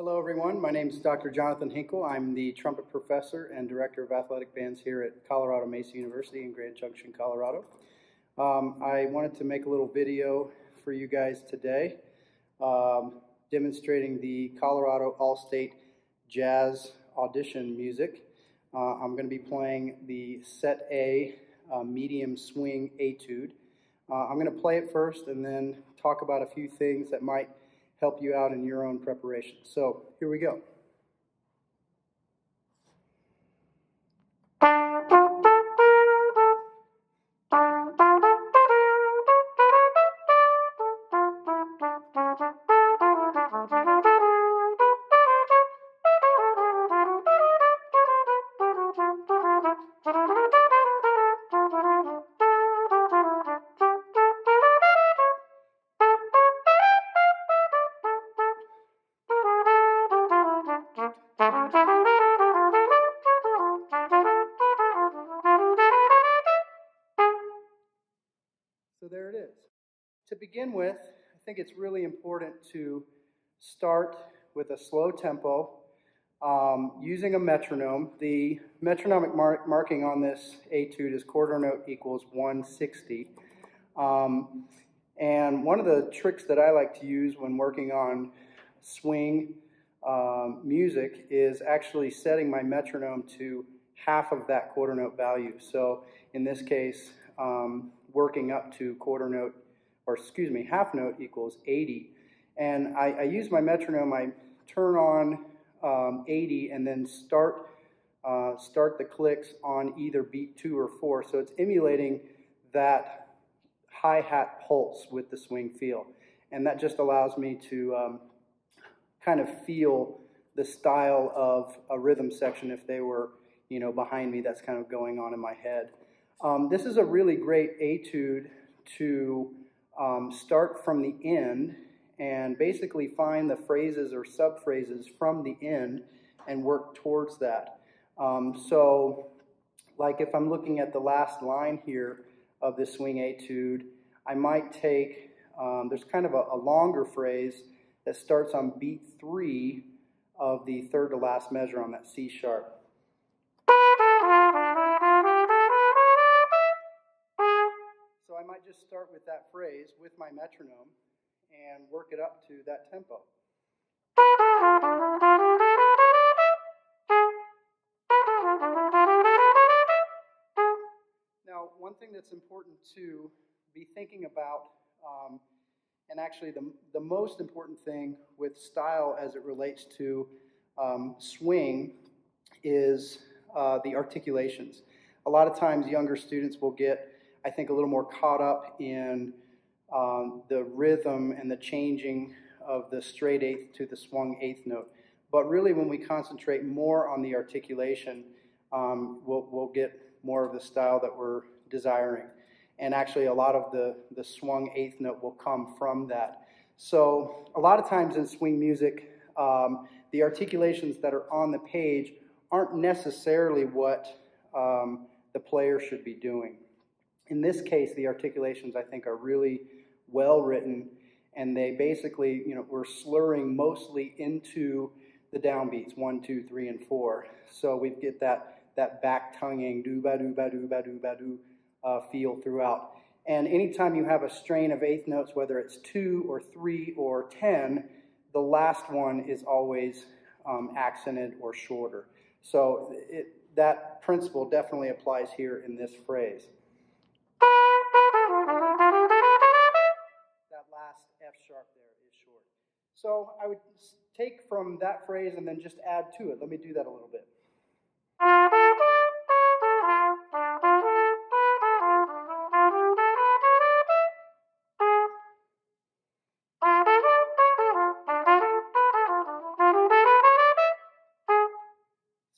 Hello everyone, my name is Dr. Jonathan Hinkle. I'm the trumpet professor and director of athletic bands here at Colorado Mesa University in Grand Junction, Colorado. I wanted to make a little video for you guys today demonstrating the Colorado All-State Jazz Audition music. I'm going to be playing the Set A medium swing Etude. I'm going to play it first and then talk about a few things that might help you out in your own preparation. So here we go. So there it is. To begin with, I think it's really important to start with a slow tempo using a metronome. The metronomic marking on this Etude is quarter note equals 160. And one of the tricks that I like to use when working on swing music is actually setting my metronome to half of that quarter note value. So in this case, working up to half note equals 80. And I use my metronome, I turn on 80 and then start the clicks on either beat 2 or 4. So it's emulating that hi-hat pulse with the swing feel. And that just allows me to kind of feel the style of a rhythm section if they were, behind me. That's kind of going on in my head. This is a really great Etude to start from the end and basically find the phrases or sub-phrases from the end and work towards that. So, like if I'm looking at the last line here of this swing Etude, I might take, there's kind of a longer phrase that starts on beat 3 of the third to last measure on that C sharp. So I might just start with that phrase with my metronome and work it up to that tempo. Now, one thing that's important to be thinking about, and actually the most important thing with style as it relates to swing is the articulations. A lot of times younger students will get, I think, a little more caught up in the rhythm and the changing of the straight eighth to the swung eighth note. But really when we concentrate more on the articulation, we'll get more of the style that we're desiring. And actually a lot of the swung eighth note will come from that. So a lot of times in swing music, the articulations that are on the page aren't necessarily what the player should be doing. In this case, the articulations, I think, are really well written, and they basically, we're slurring mostly into the downbeats, 1, 2, 3, and 4. So we get that back tonguing, do-ba-do-ba-do-ba-do-ba-do feel throughout. And anytime you have a strain of eighth notes, whether it's 2 or 3 or 10, the last one is always accented or shorter. So that principle definitely applies here in this phrase. That last F sharp there is short. So I would take from that phrase and then just add to it. Let me do that a little bit.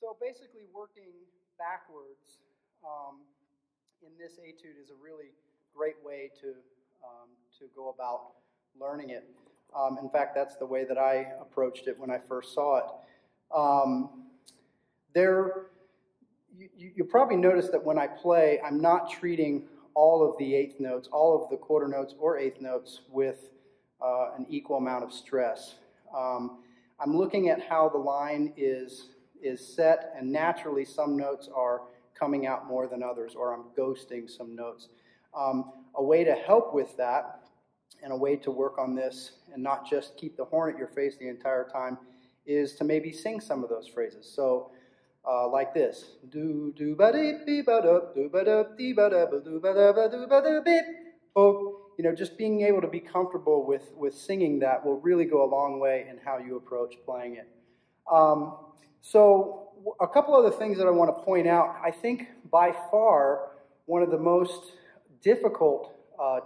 So basically working backwards in this Etude is a really great way to go about learning it. In fact, that's the way that I approached it when I first saw it. You probably notice that when I play, I'm not treating all of the eighth notes, all of the quarter notes or eighth notes with an equal amount of stress. I'm looking at how the line is set, and naturally some notes are coming out more than others, or I'm ghosting some notes. A way to help with that, and a way to work on this and not just keep the horn at your face the entire time, is to maybe sing some of those phrases. So like this. Do do ba dee be ba da do ba da dee ba da ba do ba da ba do ba da beep. Oh, you know, just being able to be comfortable with singing that will really go a long way in how you approach playing it. So a couple other things that I want to point out. I think by far one of the most difficult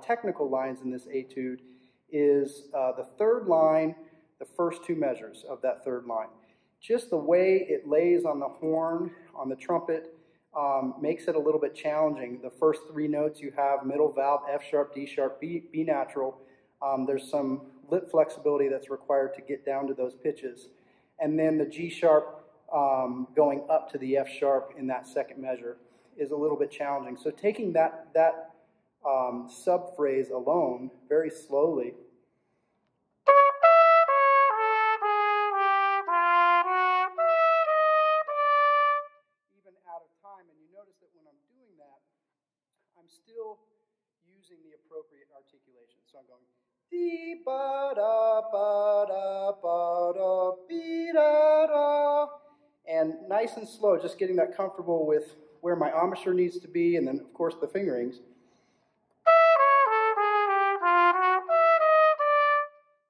technical lines in this etude is the third line, the first two measures of that third line. Just the way it lays on the horn, on the trumpet, makes it a little bit challenging. The first three notes you have middle valve, F sharp, D sharp, B natural. There's some lip flexibility that's required to get down to those pitches. And then the G sharp going up to the F sharp in that second measure is a little bit challenging. So taking that sub-phrase alone very slowly, even out of time, and you notice that when I'm doing that, I'm still using the appropriate articulation. So I'm going dee ba da ba da ba da be da da, and nice and slow, just getting that comfortable with where my embouchure needs to be, and then of course the fingerings.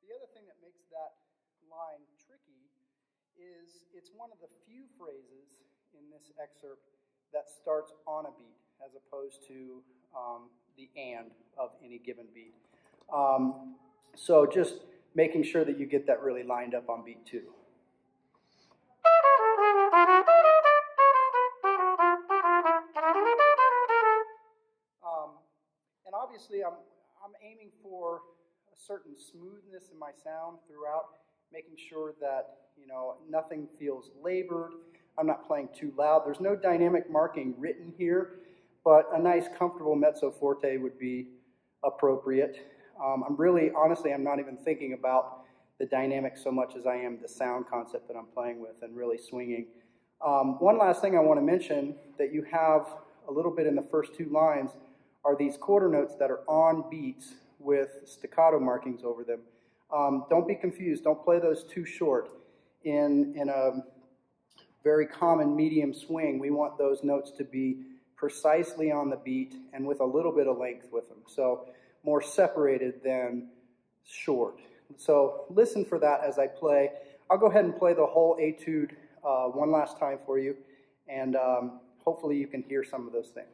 The other thing that makes that line tricky is it's one of the few phrases in this excerpt that starts on a beat as opposed to the and of any given beat. So just making sure that you get that really lined up on beat 2. And obviously I'm aiming for a certain smoothness in my sound throughout, making sure that, you know, nothing feels labored. I'm not playing too loud. There's no dynamic marking written here, but a nice comfortable mezzo forte would be appropriate. Honestly, I'm not even thinking about the dynamic so much as I am the sound concept that I'm playing with and really swinging. One last thing I want to mention that you have a little bit in the first two lines are these quarter notes that are on beats with staccato markings over them. Don't be confused. Don't play those too short. In a very common medium swing, we want those notes to be precisely on the beat and with a little bit of length with them. So more separated than short. So listen for that as I play. I'll go ahead and play the whole etude one last time for you, and hopefully you can hear some of those things.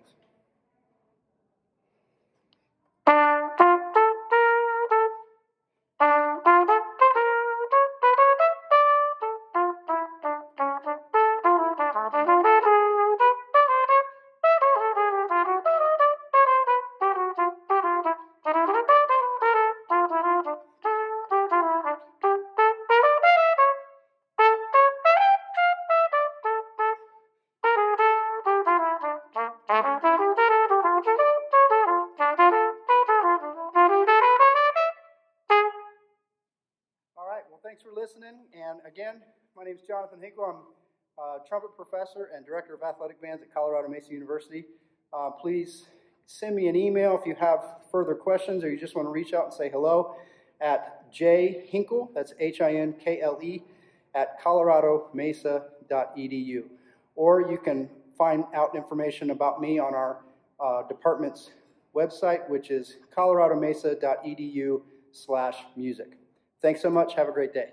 Thanks for listening, and again, my name is Jonathan Hinkle. I'm a trumpet professor and director of athletic bands at Colorado Mesa University. Please send me an email if you have further questions or you just want to reach out and say hello at jhinkle, that's Hinkle, at coloradomesa.edu. Or you can find out information about me on our department's website, which is coloradomesa.edu/music. Thanks so much. Have a great day.